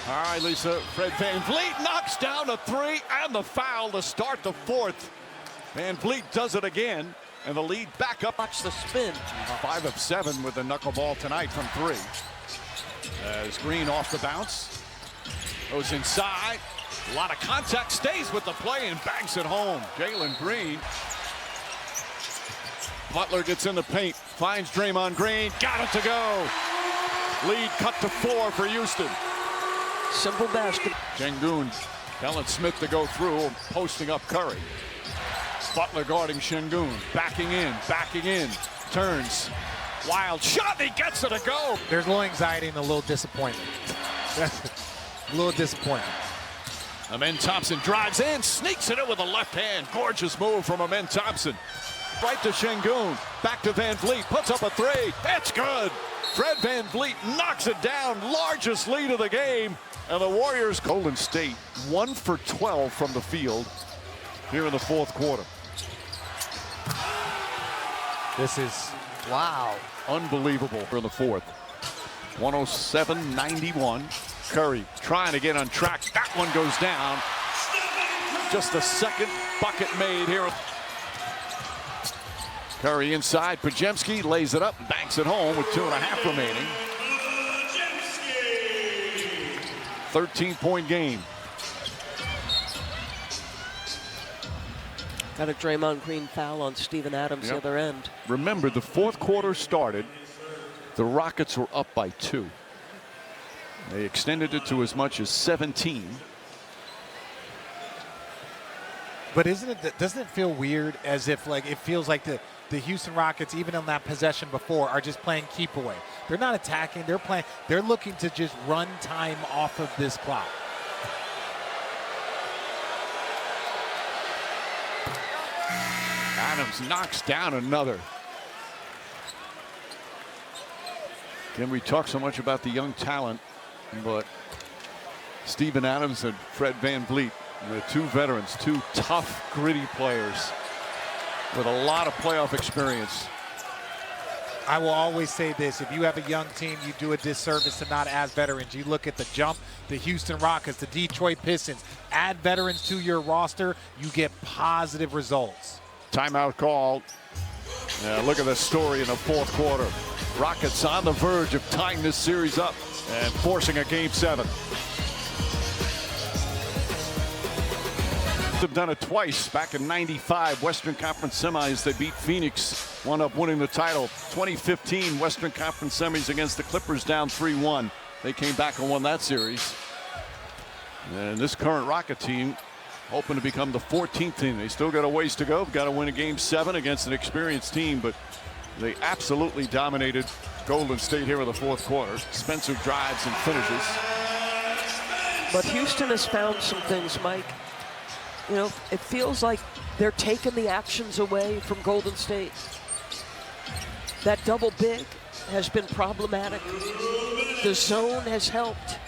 All right, Lisa. Fred VanVleet knocks down a three and the foul to start the fourth. VanVleet does it again, and the lead back up. Watch the spin. 5 of 7 with the knuckleball tonight from 3. As Green off the bounce. Goes inside. A lot of contact, stays with the play and bangs it home. Jalen Green. Butler gets in the paint, finds Draymond Green, got it to go. Lead cut to 4 for Houston. Simple basket. Şengün telling Smith to go through, posting up Curry. Butler guarding Şengün, backing in, turns. Wild shot, he gets it to go. There's a little anxiety and a little disappointment. A little disappointment. Amen Thompson drives in, sneaks it in with a left hand. Gorgeous move from Amen Thompson. Right to Şengün, back to VanVleet, puts up a 3. It's good. Fred VanVleet knocks it down, largest lead of the game. And the Warriors, Golden State, 1 for 12 from the field here in the fourth quarter. This is, wow. Unbelievable for the fourth. 107-91. Curry trying to get on track. That one goes down. Just the second bucket made here. Curry inside. Podziemski lays it up and banks it home with 2.5 remaining. 13-point game. Got a Draymond Green foul on Steven Adams the other end. Remember, the fourth quarter started. The Rockets were up by 2. They extended it to as much as 17. But doesn't it feel weird as if it feels like the Houston Rockets, even on that possession before, are just playing keep away. They're not attacking, they're looking to just run time off of this clock. Adams knocks down another. Again, we talk so much about the young talent, but Steven Adams and Fred VanVleet, the 2 veterans, 2 tough, gritty players with a lot of playoff experience. I will always say this: if you have a young team, you do a disservice to not add veterans. You look at the Jump, the Houston Rockets, the Detroit Pistons. Add veterans to your roster, you get positive results. Timeout called. Look at the story in the fourth quarter. Rockets on the verge of tying this series up and forcing a game 7. Have done it twice. Back in '95, Western Conference semis, they beat Phoenix, wound up winning the title. 2015 Western Conference semis against the Clippers, down 3-1. They came back and won that series. And this current Rocket team hoping to become the 14th team. They still got a ways to go. Got to win a game 7 against an experienced team, but they absolutely dominated Golden State here in the fourth quarter. Spencer drives and finishes. But Houston has found some things, Mike. You know, it feels like they're taking the actions away from Golden State. That double big has been problematic. The zone has helped.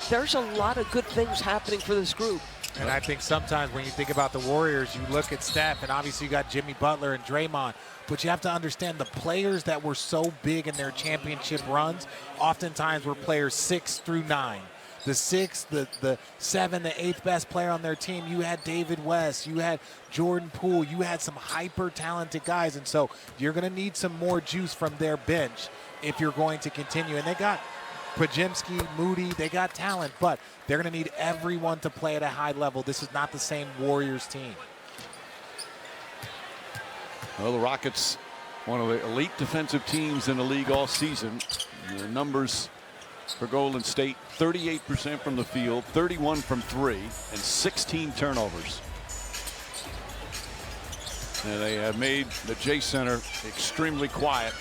There's a lot of good things happening for this group. And I think sometimes when you think about the Warriors, you look at Steph, and obviously you got Jimmy Butler and Draymond, but you have to understand the players that were so big in their championship runs oftentimes were players 6 through 9. The 6th, the 7th, the 8th best player on their team. You had David West, you had Jordan Poole, you had some hyper talented guys, and so you're going to need some more juice from their bench if you're going to continue. And they got Podziemski, Moody, they got talent, but they're going to need everyone to play at a high level. This is not the same Warriors team. Well, the Rockets, one of the elite defensive teams in the league all season. The numbers for Golden State: 38% from the field, 31 from 3, and 16 turnovers. And they have made the J Center extremely quiet.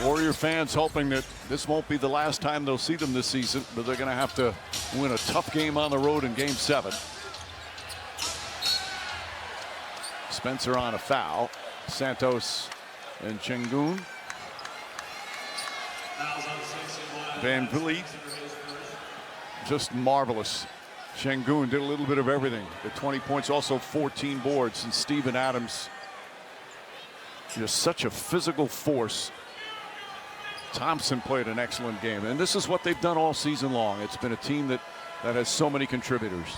Warrior fans hoping that this won't be the last time they'll see them this season, but they're going to have to win a tough game on the road in game 7. Spencer on a foul. Santos and Şengün. VanVleet, just marvelous. Şengün did a little bit of everything. The 20 points, also 14 boards. And Steven Adams, just such a physical force Thompson played an excellent game. And this is what they've done all season long. It's been a team that has so many contributors.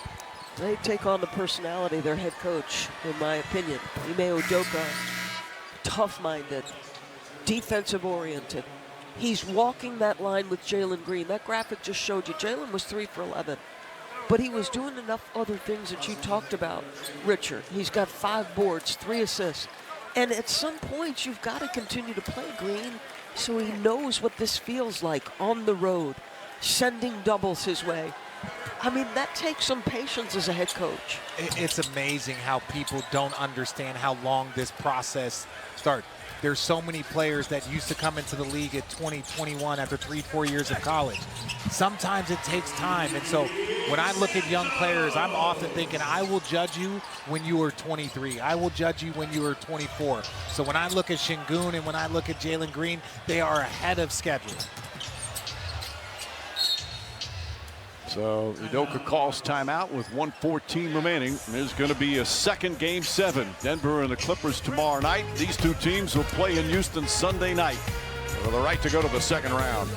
They take on the personality of their head coach, in my opinion. Ime Udoka, tough-minded, defensive-oriented. He's walking that line with Jalen Green. That graphic just showed you Jalen was 3 for 11. But he was doing enough other things that you talked about, Richard. He's got 5 boards, 3 assists. And at some point, you've got to continue to play Green so he knows what this feels like on the road, sending doubles his way. I mean, that takes some patience as a head coach. It's amazing how people don't understand how long this process starts. There's so many players that used to come into the league at 20, 21 after 3-4 years of college. Sometimes it takes time. And so when I look at young players, I'm often thinking, I will judge you when you are 23. I will judge you when you are 24. So when I look at Şengün and when I look at Jalen Green, they are ahead of schedule. So Udoka calls timeout with 1:14 remaining. There's going to be a second Game 7. Denver and the Clippers tomorrow night. These two teams will play in Houston Sunday night for the right to go to the second round.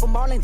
Marlon,